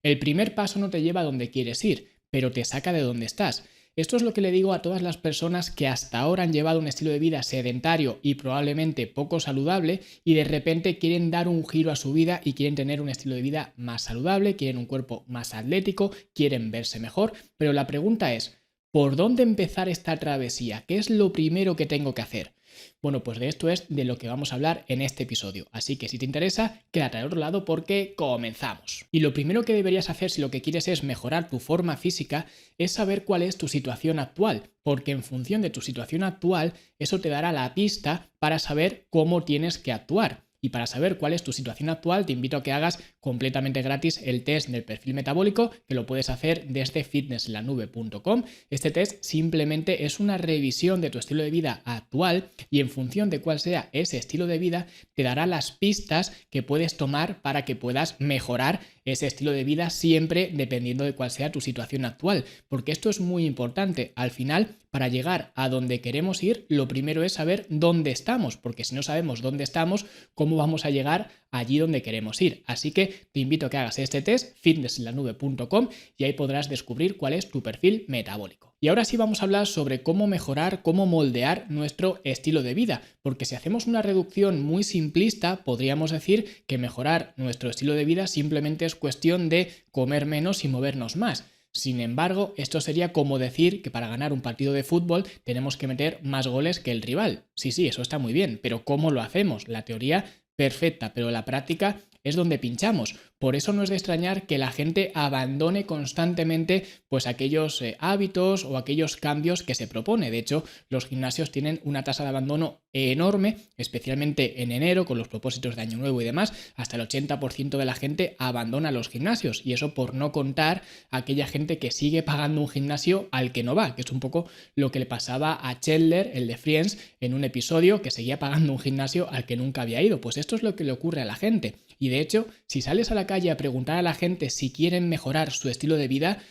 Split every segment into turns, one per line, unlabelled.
El primer paso no te lleva a donde quieres ir, pero te saca de donde estás. Esto es lo que le digo a todas las personas que hasta ahora han llevado un estilo de vida sedentario y probablemente poco saludable y de repente quieren dar un giro a su vida y quieren tener un estilo de vida más saludable, quieren un cuerpo más atlético, quieren verse mejor, pero la pregunta es, ¿por dónde empezar esta travesía? ¿Qué es lo primero que tengo que hacer? Bueno, pues de esto es de lo que vamos a hablar en este episodio, así que si te interesa, quédate al otro lado porque comenzamos. Y lo primero que deberías hacer si lo que quieres es mejorar tu forma física es saber cuál es tu situación actual, porque en función de tu situación actual, eso te dará la pista para saber cómo tienes que actuar. Y para saber cuál es tu situación actual, te invito a que hagas completamente gratis el test del perfil metabólico, que lo puedes hacer desde fitnesslanube.com. Este test simplemente es una revisión de tu estilo de vida actual y en función de cuál sea ese estilo de vida, te dará las pistas que puedes tomar para que puedas mejorar ese estilo de vida siempre dependiendo de cuál sea tu situación actual. Porque esto es muy importante. Al final, para llegar a donde queremos ir, lo primero es saber dónde estamos, porque si no sabemos dónde estamos, ¿cómo vamos a llegar allí donde queremos ir? Así que te invito a que hagas este test, fitnesslanube.com, y ahí podrás descubrir cuál es tu perfil metabólico. Y ahora sí vamos a hablar sobre cómo mejorar, cómo moldear nuestro estilo de vida, porque si hacemos una reducción muy simplista, podríamos decir que mejorar nuestro estilo de vida simplemente es cuestión de comer menos y movernos más. Sin embargo, esto sería como decir que para ganar un partido de fútbol tenemos que meter más goles que el rival. Sí, eso está muy bien, pero ¿cómo lo hacemos? La teoría perfecta, pero la práctica es donde pinchamos. Por eso no es de extrañar que la gente abandone constantemente pues aquellos hábitos o aquellos cambios que se propone. De hecho, los gimnasios tienen una tasa de abandono enorme, especialmente en enero con los propósitos de Año Nuevo y demás. Hasta el 80% de la gente abandona los gimnasios y eso por no contar a aquella gente que sigue pagando un gimnasio al que no va, que es un poco lo que le pasaba a Chandler, el de Friends, en un episodio que seguía pagando un gimnasio al que nunca había ido. Pues esto es lo que le ocurre a la gente. Y de hecho, si sales a la calle a preguntar a la gente si quieren mejorar su estilo de vida,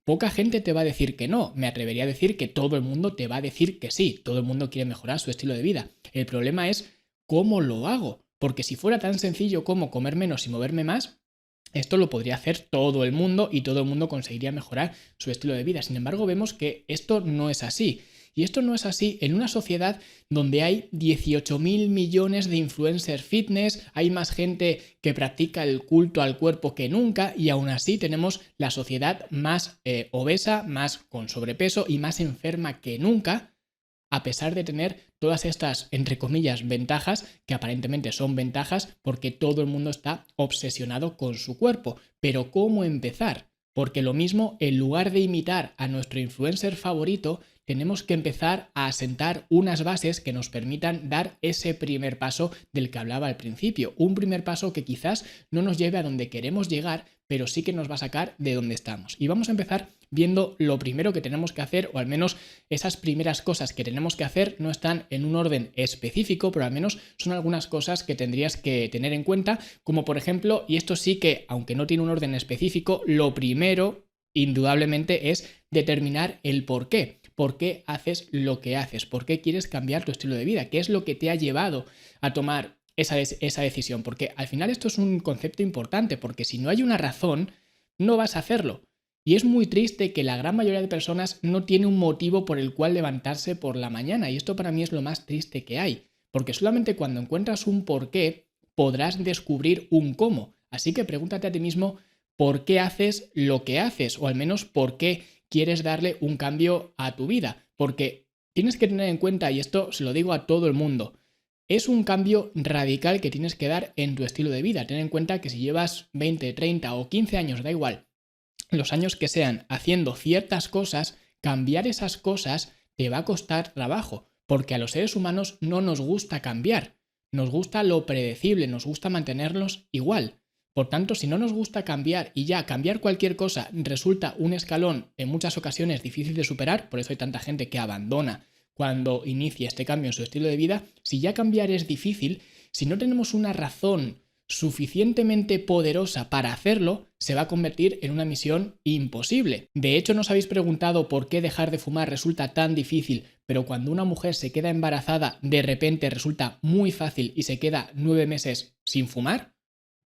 poca gente te va a decir que no. Me atrevería a decir que todo el mundo te va a decir que sí. Todo el mundo quiere mejorar su estilo de vida. El problema es cómo lo hago. Porque si fuera tan sencillo como comer menos y moverme más, esto lo podría hacer todo el mundo y todo el mundo conseguiría mejorar su estilo de vida. Sin embargo, vemos que esto no es así. Y esto no es así en una sociedad donde hay 18.000 millones de influencers fitness, hay más gente que practica el culto al cuerpo que nunca y aún así tenemos la sociedad más obesa, más con sobrepeso y más enferma que nunca, a pesar de tener todas estas, entre comillas, ventajas, que aparentemente son ventajas porque todo el mundo está obsesionado con su cuerpo. Pero ¿cómo empezar? Porque lo mismo, en lugar de imitar a nuestro influencer favorito, tenemos que empezar a asentar unas bases que nos permitan dar ese primer paso del que hablaba al principio. Un primer paso que quizás no nos lleve a donde queremos llegar, pero sí que nos va a sacar de donde estamos. Y vamos a empezar viendo lo primero que tenemos que hacer, o al menos esas primeras cosas que tenemos que hacer no están en un orden específico, pero al menos son algunas cosas que tendrías que tener en cuenta, como por ejemplo, y esto sí que, aunque no tiene un orden específico, lo primero, indudablemente, es determinar el por qué. ¿Por qué haces lo que haces? ¿Por qué quieres cambiar tu estilo de vida? ¿Qué es lo que te ha llevado a tomar esa decisión? Porque al final esto es un concepto importante, porque si no hay una razón, no vas a hacerlo. Y es muy triste que la gran mayoría de personas no tiene un motivo por el cual levantarse por la mañana. Y esto para mí es lo más triste que hay. Porque solamente cuando encuentras un por qué, podrás descubrir un cómo. Así que pregúntate a ti mismo por qué haces lo que haces, o al menos por qué quieres darle un cambio a tu vida. Porque tienes que tener en cuenta, y esto se lo digo a todo el mundo, es un cambio radical que tienes que dar en tu estilo de vida. Ten en cuenta que si llevas 20, 30 o 15 años, da igual, los años que sean, haciendo ciertas cosas, cambiar esas cosas te va a costar trabajo, porque a los seres humanos no nos gusta cambiar, nos gusta lo predecible, nos gusta mantenerlos igual. Por tanto, si no nos gusta cambiar y ya cambiar cualquier cosa resulta un escalón en muchas ocasiones difícil de superar, por eso hay tanta gente que abandona cuando inicia este cambio en su estilo de vida, si ya cambiar es difícil, si no tenemos una razón suficientemente poderosa para hacerlo, se va a convertir en una misión imposible. De hecho, ¿no os habéis preguntado por qué dejar de fumar resulta tan difícil, pero cuando una mujer se queda embarazada, de repente resulta muy fácil y se queda 9 meses sin fumar?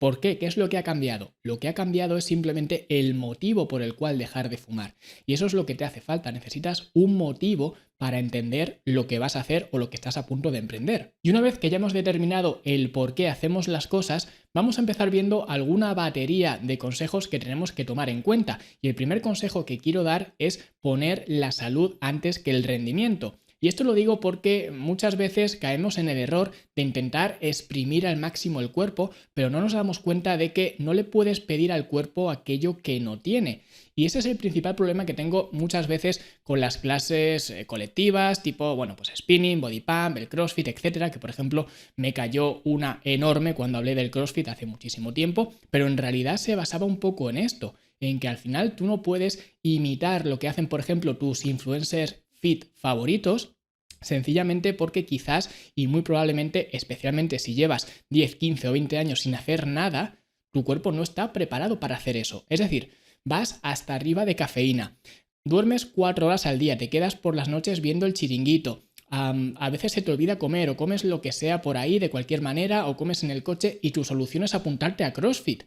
¿Por qué? ¿Qué es lo que ha cambiado? Lo que ha cambiado es simplemente el motivo por el cual dejar de fumar. Y eso es lo que te hace falta. Necesitas un motivo para entender lo que vas a hacer o lo que estás a punto de emprender. Y una vez que ya hemos determinado el por qué hacemos las cosas, vamos a empezar viendo alguna batería de consejos que tenemos que tomar en cuenta. Y el primer consejo que quiero dar es poner la salud antes que el rendimiento. Y esto lo digo porque muchas veces caemos en el error de intentar exprimir al máximo el cuerpo, pero no nos damos cuenta de que no le puedes pedir al cuerpo aquello que no tiene. Y ese es el principal problema que tengo muchas veces con las clases colectivas, tipo, pues spinning, body pump, el CrossFit, etcétera, que por ejemplo me cayó una enorme cuando hablé del CrossFit hace muchísimo tiempo, pero en realidad se basaba un poco en esto, en que al final tú no puedes imitar lo que hacen, por ejemplo, tus influencers fit favoritos, sencillamente porque quizás y muy probablemente, especialmente si llevas 10, 15 o 20 años sin hacer nada, tu cuerpo no está preparado para hacer eso. Es decir, vas hasta arriba de cafeína, duermes 4 horas al día, te quedas por las noches viendo el chiringuito, a veces se te olvida comer o comes lo que sea por ahí de cualquier manera o comes en el coche y tu solución es apuntarte a CrossFit.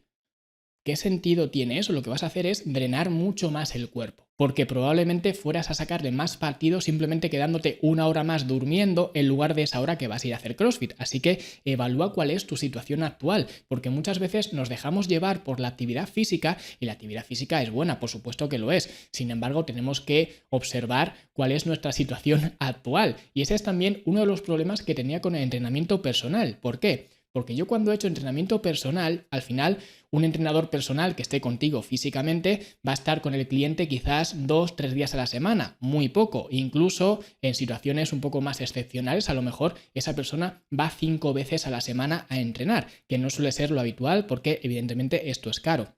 ¿Qué sentido tiene eso? Lo que vas a hacer es drenar mucho más el cuerpo, porque probablemente fueras a sacarle más partido simplemente quedándote 1 hora más durmiendo en lugar de esa hora que vas a ir a hacer CrossFit. Así que evalúa cuál es tu situación actual, porque muchas veces nos dejamos llevar por la actividad física y la actividad física es buena, por supuesto que lo es. Sin embargo, tenemos que observar cuál es nuestra situación actual. Y ese es también uno de los problemas que tenía con el entrenamiento personal. ¿Por qué? Porque yo cuando he hecho entrenamiento personal, al final un entrenador personal que esté contigo físicamente va a estar con el cliente quizás 2, 3 días a la semana, muy poco. Incluso en situaciones un poco más excepcionales, a lo mejor esa persona va 5 veces a la semana a entrenar, que no suele ser lo habitual porque evidentemente esto es caro.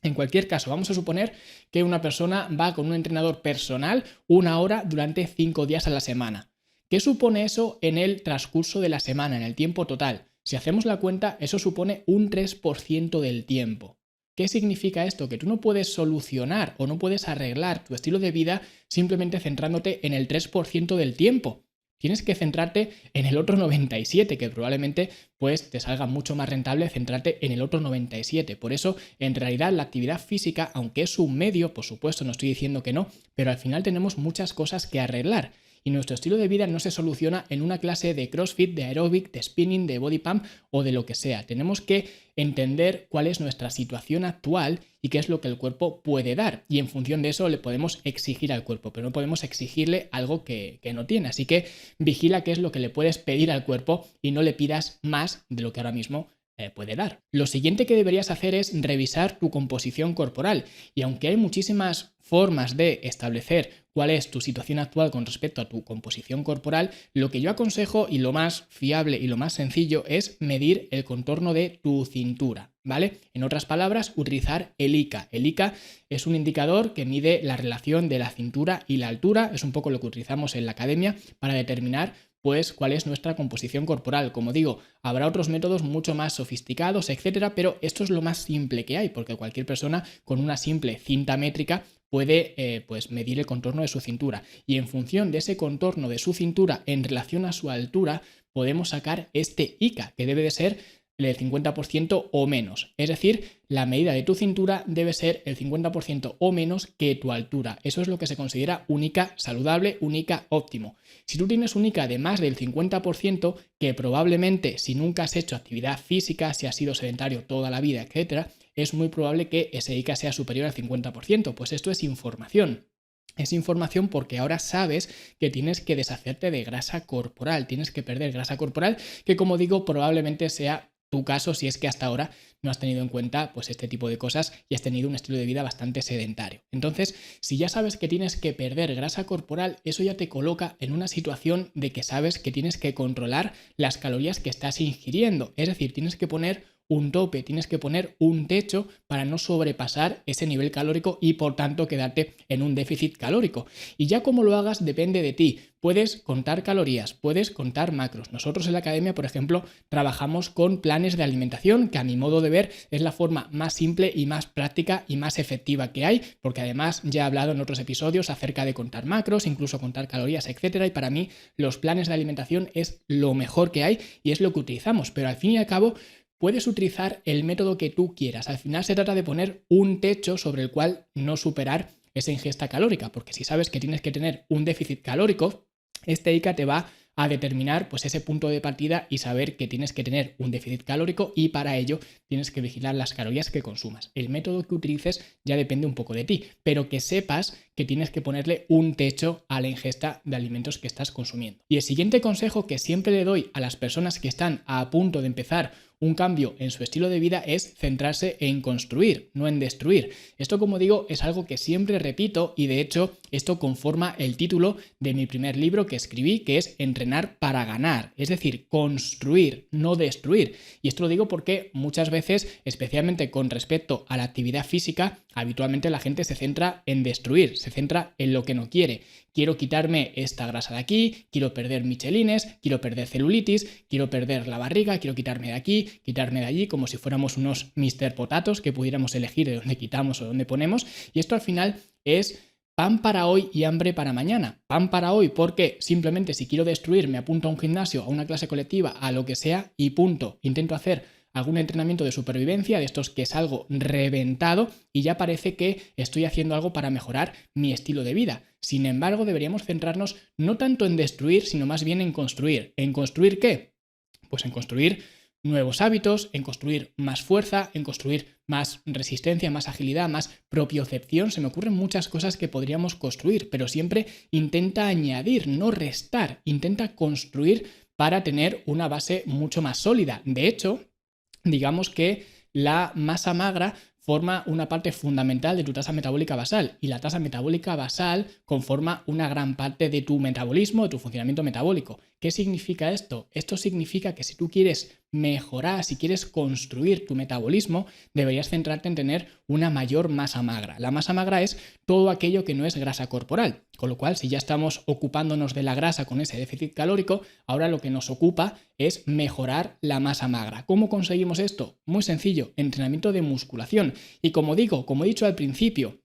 En cualquier caso, vamos a suponer que una persona va con un entrenador personal 1 hora durante 5 días a la semana. ¿Qué supone eso en el transcurso de la semana, en el tiempo total? Si hacemos la cuenta, eso supone un 3% del tiempo. ¿Qué significa esto? Que tú no puedes solucionar o no puedes arreglar tu estilo de vida simplemente centrándote en el 3% del tiempo. Tienes que centrarte en el otro 97%, que probablemente pues, te salga mucho más rentable centrarte en el otro 97%. Por eso, en realidad, la actividad física, aunque es un medio, por supuesto, no estoy diciendo que no, pero al final tenemos muchas cosas que arreglar. Y nuestro estilo de vida no se soluciona en una clase de CrossFit, de aeróbic, de spinning, de body pump o de lo que sea. Tenemos que entender cuál es nuestra situación actual y qué es lo que el cuerpo puede dar. Y en función de eso le podemos exigir al cuerpo, pero no podemos exigirle algo que no tiene. Así que vigila qué es lo que le puedes pedir al cuerpo y no le pidas más de lo que ahora mismo puede dar. Lo siguiente que deberías hacer es revisar tu composición corporal. Y aunque hay muchísimas formas de establecer cuál es tu situación actual con respecto a tu composición corporal, lo que yo aconsejo y lo más fiable y lo más sencillo es medir el contorno de tu cintura, ¿vale? En otras palabras, utilizar el ICA. El ICA es un indicador que mide la relación de la cintura y la altura, es un poco lo que utilizamos en la academia para determinar pues cuál es nuestra composición corporal. Como digo, habrá otros métodos mucho más sofisticados, etcétera, pero esto es lo más simple que hay, porque cualquier persona con una simple cinta métrica puede pues medir el contorno de su cintura. Y en función de ese contorno de su cintura en relación a su altura, podemos sacar este ICA, que debe de ser el 50% o menos. Es decir, la medida de tu cintura debe ser el 50% o menos que tu altura. Eso es lo que se considera un ICA saludable, un ICA óptimo. Si tú tienes un ICA de más del 50%, que probablemente si nunca has hecho actividad física, si has sido sedentario toda la vida, etcétera, es muy probable que ese ICA sea superior al 50%. Pues esto es información. Es información porque ahora sabes que tienes que deshacerte de grasa corporal, tienes que perder grasa corporal, que como digo, probablemente sea tu caso si es que hasta ahora no has tenido en cuenta pues este tipo de cosas y has tenido un estilo de vida bastante sedentario. Entonces, si ya sabes que tienes que perder grasa corporal, eso ya te coloca en una situación de que sabes que tienes que controlar las calorías que estás ingiriendo. Es decir, tienes que poner un tope, tienes que poner un techo para no sobrepasar ese nivel calórico y por tanto quedarte en un déficit calórico. Y ya como lo hagas depende de ti. Puedes contar calorías, puedes contar macros. Nosotros en la academia, por ejemplo, trabajamos con planes de alimentación, que a mi modo de ver es la forma más simple y más práctica y más efectiva que hay, porque además ya he hablado en otros episodios acerca de contar macros, incluso contar calorías, etcétera, y para mí los planes de alimentación es lo mejor que hay y es lo que utilizamos, pero al fin y al cabo puedes utilizar el método que tú quieras. Al final se trata de poner un techo sobre el cual no superar esa ingesta calórica, porque si sabes que tienes que tener un déficit calórico, este ICA te va a determinar pues ese punto de partida y saber que tienes que tener un déficit calórico y para ello tienes que vigilar las calorías que consumas. El método que utilices ya depende un poco de ti, pero que sepas que tienes que ponerle un techo a la ingesta de alimentos que estás consumiendo. Y el siguiente consejo que siempre le doy a las personas que están a punto de empezar un cambio en su estilo de vida es centrarse en construir, no en destruir. Esto, como digo, es algo que siempre repito y de hecho esto conforma el título de mi primer libro que escribí, que es Entrenar para ganar, es decir, construir, no destruir. Y esto lo digo porque muchas veces, especialmente con respecto a la actividad física, habitualmente la gente se centra en destruir, se centra en lo que no quiere. Quiero quitarme esta grasa de aquí, quiero perder michelines, quiero perder celulitis, quiero perder la barriga, quiero quitarme de aquí, quitarme de allí, como si fuéramos unos Mr. Potatos que pudiéramos elegir de dónde quitamos o dónde ponemos. Y esto al final es pan para hoy y hambre para mañana. Pan para hoy porque simplemente si quiero destruir me apunto a un gimnasio, a una clase colectiva, a lo que sea y punto. Intento hacer algún entrenamiento de supervivencia de estos que salgo reventado y ya parece que estoy haciendo algo para mejorar mi estilo de vida. Sin embargo, deberíamos centrarnos no tanto en destruir, sino más bien en construir. ¿En construir qué? Pues en construir nuevos hábitos, en construir más fuerza, en construir más resistencia, más agilidad, más propiocepción. Se me ocurren muchas cosas que podríamos construir, pero siempre intenta añadir, no restar, intenta construir para tener una base mucho más sólida. De hecho, digamos que la masa magra forma una parte fundamental de tu tasa metabólica basal y la tasa metabólica basal conforma una gran parte de tu metabolismo, de tu funcionamiento metabólico. ¿Qué significa esto? Esto significa que si tú quieres mejorar, si quieres construir tu metabolismo, deberías centrarte en tener una mayor masa magra. La masa magra es todo aquello que no es grasa corporal, con lo cual si ya estamos ocupándonos de la grasa con ese déficit calórico, ahora lo que nos ocupa es mejorar la masa magra. ¿Cómo conseguimos esto? Muy sencillo, entrenamiento de musculación. Y como digo, como he dicho al principio,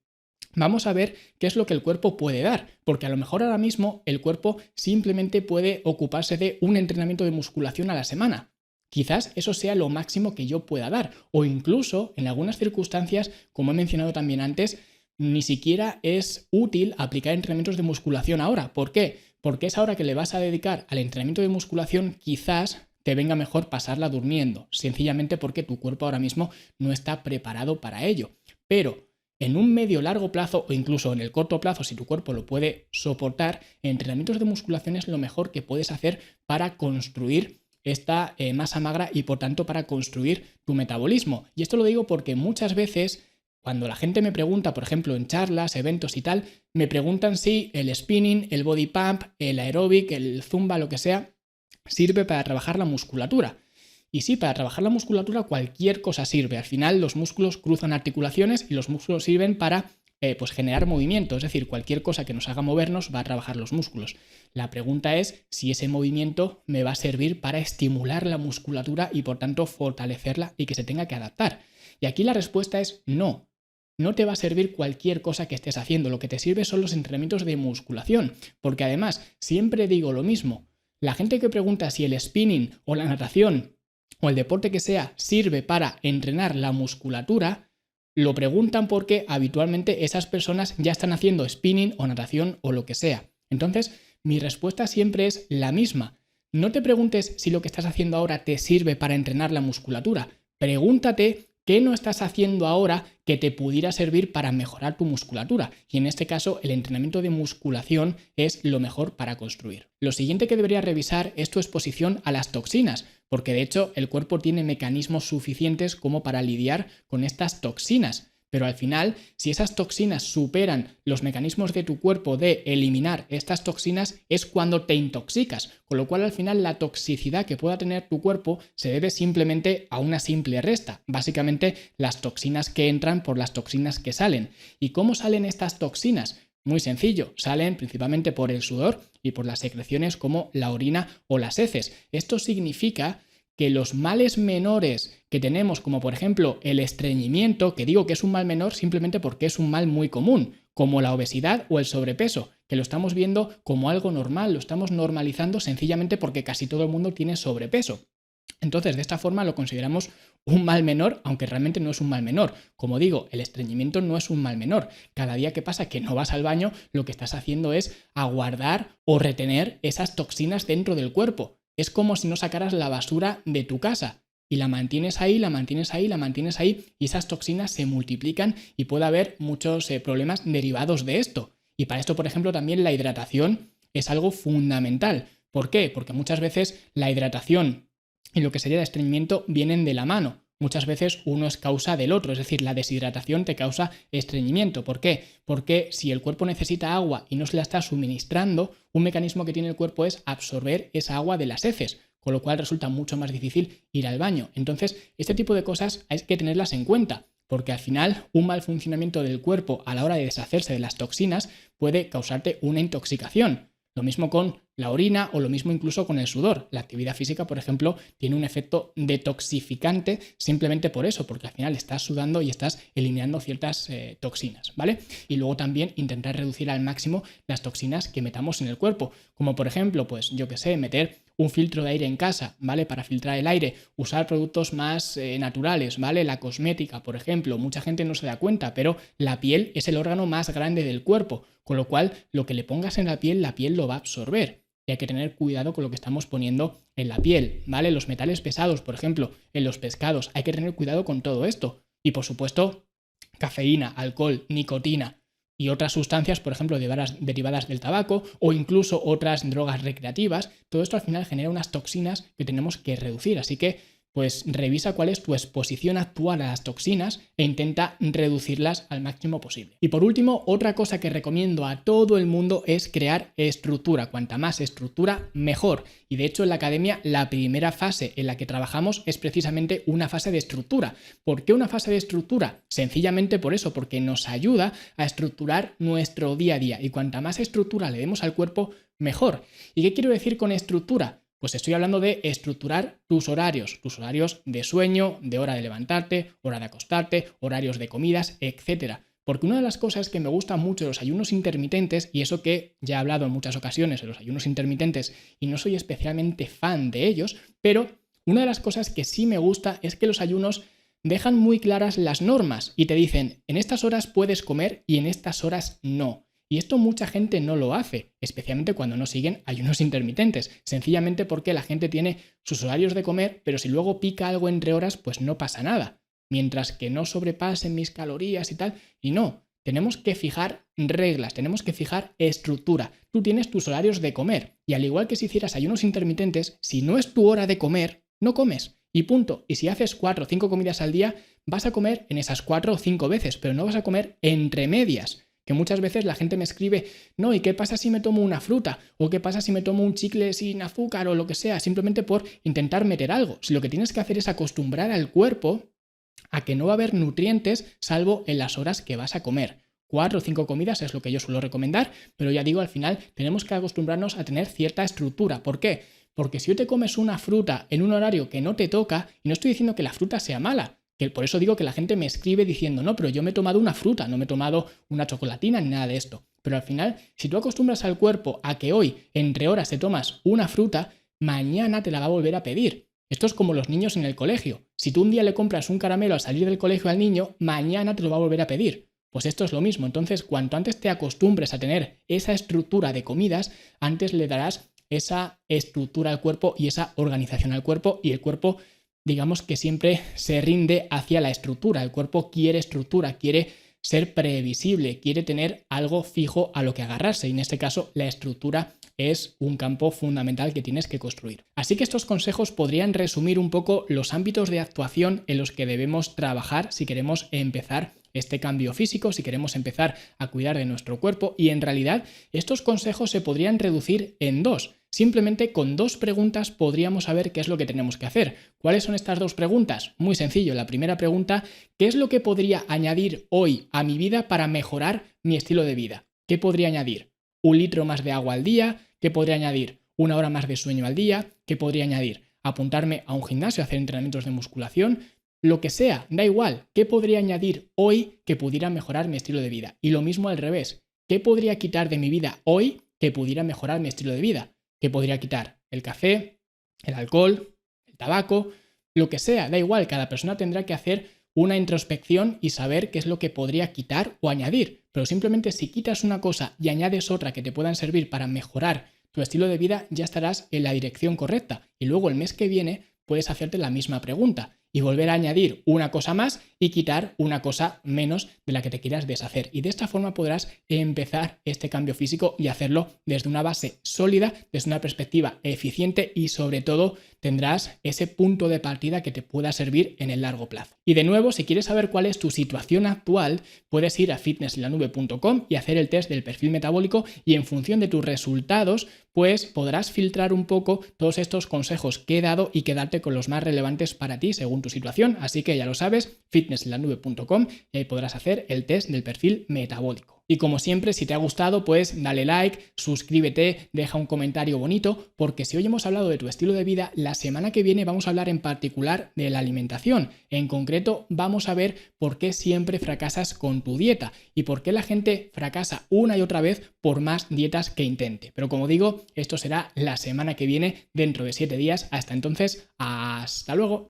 vamos a ver qué es lo que el cuerpo puede dar, porque a lo mejor ahora mismo el cuerpo simplemente puede ocuparse de un entrenamiento de musculación a la semana. Quizás eso sea lo máximo que yo pueda dar, o incluso en algunas circunstancias, como he mencionado también antes, ni siquiera es útil aplicar entrenamientos de musculación ahora. ¿Por qué? Porque es ahora que le vas a dedicar al entrenamiento de musculación, quizás te venga mejor pasarla durmiendo, sencillamente porque tu cuerpo ahora mismo no está preparado para ello. Pero en un medio largo plazo o incluso en el corto plazo, si tu cuerpo lo puede soportar, entrenamientos de musculación es lo mejor que puedes hacer para construir esta masa magra y por tanto para construir tu metabolismo. Y esto lo digo porque muchas veces cuando la gente me pregunta, por ejemplo en charlas, eventos y tal, me preguntan si el spinning, el body pump, el aeróbic, el zumba, lo que sea, sirve para trabajar la musculatura. Y sí, para trabajar la musculatura cualquier cosa sirve. Al final los músculos cruzan articulaciones y los músculos sirven para pues generar movimiento. Es decir, cualquier cosa que nos haga movernos va a trabajar los músculos. La pregunta es si ese movimiento me va a servir para estimular la musculatura y por tanto fortalecerla y que se tenga que adaptar. Y aquí la respuesta es no. No te va a servir cualquier cosa que estés haciendo. Lo que te sirve son los entrenamientos de musculación. Porque además, siempre digo lo mismo. La gente que pregunta si el spinning o la natación o el deporte que sea sirve para entrenar la musculatura, lo preguntan porque habitualmente esas personas ya están haciendo spinning o natación o lo que sea. Entonces, mi respuesta siempre es la misma. No te preguntes si lo que estás haciendo ahora te sirve para entrenar la musculatura. Pregúntate qué no estás haciendo ahora que te pudiera servir para mejorar tu musculatura. Y en este caso, el entrenamiento de musculación es lo mejor para construir. Lo siguiente que deberías revisar es tu exposición a las toxinas, porque de hecho el cuerpo tiene mecanismos suficientes como para lidiar con estas toxinas. Pero al final, si esas toxinas superan los mecanismos de tu cuerpo de eliminar estas toxinas, es cuando te intoxicas. Con lo cual, al final, la toxicidad que pueda tener tu cuerpo se debe simplemente a una simple resta. Básicamente, las toxinas que entran por las toxinas que salen. ¿Y cómo salen estas toxinas? Muy sencillo, salen principalmente por el sudor y por las secreciones como la orina o las heces. Esto significa que los males menores que tenemos, como por ejemplo el estreñimiento, que digo que es un mal menor simplemente porque es un mal muy común, como la obesidad o el sobrepeso, que lo estamos viendo como algo normal, lo estamos normalizando sencillamente porque casi todo el mundo tiene sobrepeso. Entonces, de esta forma lo consideramos un mal menor, aunque realmente no es un mal menor. Como digo, el estreñimiento no es un mal menor. Cada día que pasa que no vas al baño, lo que estás haciendo es aguardar o retener esas toxinas dentro del cuerpo. Es como si no sacaras la basura de tu casa y la mantienes ahí, la mantienes ahí, la mantienes ahí y esas toxinas se multiplican y puede haber muchos problemas derivados de esto. Y para esto, por ejemplo, también la hidratación es algo fundamental. ¿Por qué? Porque muchas veces la hidratación y lo que sería el estreñimiento vienen de la mano. Muchas veces uno es causa del otro, es decir, la deshidratación te causa estreñimiento. ¿Por qué? Porque si el cuerpo necesita agua y no se la está suministrando, un mecanismo que tiene el cuerpo es absorber esa agua de las heces, con lo cual resulta mucho más difícil ir al baño. Entonces, este tipo de cosas hay que tenerlas en cuenta, porque al final un mal funcionamiento del cuerpo a la hora de deshacerse de las toxinas puede causarte una intoxicación. Lo mismo con la orina o lo mismo incluso con el sudor. La actividad física, por ejemplo, tiene un efecto detoxificante simplemente por eso, porque al final estás sudando y estás eliminando ciertas toxinas, ¿vale? Y luego también intentar reducir al máximo las toxinas que metamos en el cuerpo, como por ejemplo, pues yo que sé, meter un filtro de aire en casa, ¿vale? Para filtrar el aire, usar productos más naturales, ¿vale? La cosmética, por ejemplo, mucha gente no se da cuenta, pero la piel es el órgano más grande del cuerpo, con lo cual lo que le pongas en la piel lo va a absorber. Y hay que tener cuidado con lo que estamos poniendo en la piel, ¿vale? Los metales pesados, por ejemplo, en los pescados, hay que tener cuidado con todo esto. Y por supuesto, cafeína, alcohol, nicotina y otras sustancias, por ejemplo, derivadas del tabaco o incluso otras drogas recreativas, todo esto al final genera unas toxinas que tenemos que reducir. Así que, pues revisa cuál es tu exposición actual a las toxinas e intenta reducirlas al máximo posible. Y por último, otra cosa que recomiendo a todo el mundo es crear estructura. Cuanta más estructura, mejor. Y de hecho en la academia la primera fase en la que trabajamos es precisamente una fase de estructura. ¿Por qué una fase de estructura? Sencillamente por eso, porque nos ayuda a estructurar nuestro día a día. Y cuanta más estructura le demos al cuerpo, mejor. ¿Y qué quiero decir con estructura? Pues estoy hablando de estructurar tus horarios de sueño, de hora de levantarte, hora de acostarte, horarios de comidas, etc. Porque una de las cosas que me gusta mucho de los ayunos intermitentes, y eso que ya he hablado en muchas ocasiones de los ayunos intermitentes y no soy especialmente fan de ellos, pero una de las cosas que sí me gusta es que los ayunos dejan muy claras las normas y te dicen, en estas horas puedes comer y en estas horas no. Y esto mucha gente no lo hace, especialmente cuando no siguen ayunos intermitentes, sencillamente porque la gente tiene sus horarios de comer, pero si luego pica algo entre horas, pues no pasa nada. Mientras que no sobrepasen mis calorías y tal, y no, tenemos que fijar reglas, tenemos que fijar estructura. Tú tienes tus horarios de comer, y al igual que si hicieras ayunos intermitentes, si no es tu hora de comer, no comes. Y punto. Y si haces 4 o 5 comidas al día, vas a comer en esas 4 o 5 veces, pero no vas a comer entre medias. Que muchas veces la gente me escribe, no, ¿y qué pasa si me tomo una fruta? ¿O qué pasa si me tomo un chicle sin azúcar o lo que sea? Simplemente por intentar meter algo. Si lo que tienes que hacer es acostumbrar al cuerpo a que no va a haber nutrientes salvo en las horas que vas a comer. 4 o 5 comidas es lo que yo suelo recomendar, pero ya digo, al final tenemos que acostumbrarnos a tener cierta estructura. ¿Por qué? Porque si hoy te comes una fruta en un horario que no te toca, y no estoy diciendo que la fruta sea mala, que por eso digo que la gente me escribe diciendo, no, pero yo me he tomado una fruta, no me he tomado una chocolatina ni nada de esto. Pero al final, si tú acostumbras al cuerpo a que hoy, entre horas, te tomas una fruta, mañana te la va a volver a pedir. Esto es como los niños en el colegio. Si tú un día le compras un caramelo al salir del colegio al niño, mañana te lo va a volver a pedir. Pues esto es lo mismo. Entonces, cuanto antes te acostumbres a tener esa estructura de comidas, antes le darás esa estructura al cuerpo y esa organización al cuerpo, y el cuerpo, digamos que siempre se rinde hacia la estructura. El cuerpo quiere estructura, quiere ser previsible, quiere tener algo fijo a lo que agarrarse, y en este caso la estructura es un campo fundamental que tienes que construir. Así que estos consejos podrían resumir un poco los ámbitos de actuación en los que debemos trabajar si queremos empezar este cambio físico, si queremos empezar a cuidar de nuestro cuerpo, y en realidad estos consejos se podrían reducir en dos. Simplemente con 2 preguntas podríamos saber qué es lo que tenemos que hacer. ¿Cuáles son estas 2 preguntas? Muy sencillo. La primera pregunta, ¿qué es lo que podría añadir hoy a mi vida para mejorar mi estilo de vida? ¿Qué podría añadir? ¿1 litro más de agua al día? ¿Qué podría añadir? ¿1 hora más de sueño al día? ¿Qué podría añadir? ¿Apuntarme a un gimnasio, hacer entrenamientos de musculación? Lo que sea, da igual. ¿Qué podría añadir hoy que pudiera mejorar mi estilo de vida? Y lo mismo al revés. ¿Qué podría quitar de mi vida hoy que pudiera mejorar mi estilo de vida? ¿Qué podría quitar? El café, el alcohol, el tabaco, lo que sea, da igual, cada persona tendrá que hacer una introspección y saber qué es lo que podría quitar o añadir. Pero simplemente si quitas una cosa y añades otra que te puedan servir para mejorar tu estilo de vida, ya estarás en la dirección correcta. Y luego el mes que viene puedes hacerte la misma pregunta y volver a añadir una cosa más y quitar una cosa menos de la que te quieras deshacer. Y de esta forma podrás empezar este cambio físico y hacerlo desde una base sólida, desde una perspectiva eficiente y sobre todo tendrás ese punto de partida que te pueda servir en el largo plazo. Y de nuevo, si quieres saber cuál es tu situación actual, puedes ir a fitnessenlanube.com y hacer el test del perfil metabólico y en función de tus resultados, pues podrás filtrar un poco todos estos consejos que he dado y quedarte con los más relevantes para ti según tu situación. Así que ya lo sabes, fitnessenlanube.com y ahí podrás hacer el test del perfil metabólico. Y como siempre, si te ha gustado, pues dale like, suscríbete, deja un comentario bonito, porque si hoy hemos hablado de tu estilo de vida, la semana que viene vamos a hablar en particular de la alimentación. En concreto, vamos a ver por qué siempre fracasas con tu dieta y por qué la gente fracasa una y otra vez por más dietas que intente. Pero como digo, esto será la semana que viene, dentro de 7 días. Hasta entonces, hasta luego.